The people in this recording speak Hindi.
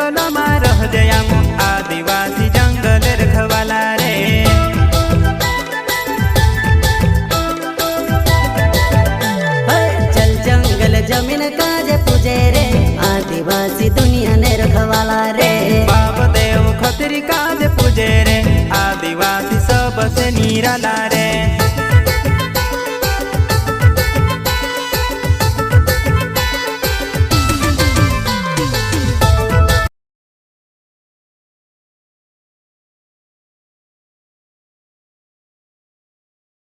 जंगल में रह जयाम आदिवासी जंगल रखवाला रे। चल जंगल जमीन काजे पूजे रे आदिवासी दुनिया ने रखवाला रे। बाप देव खतरी काज पूजे रे आदिवासी सबसे निराला रे।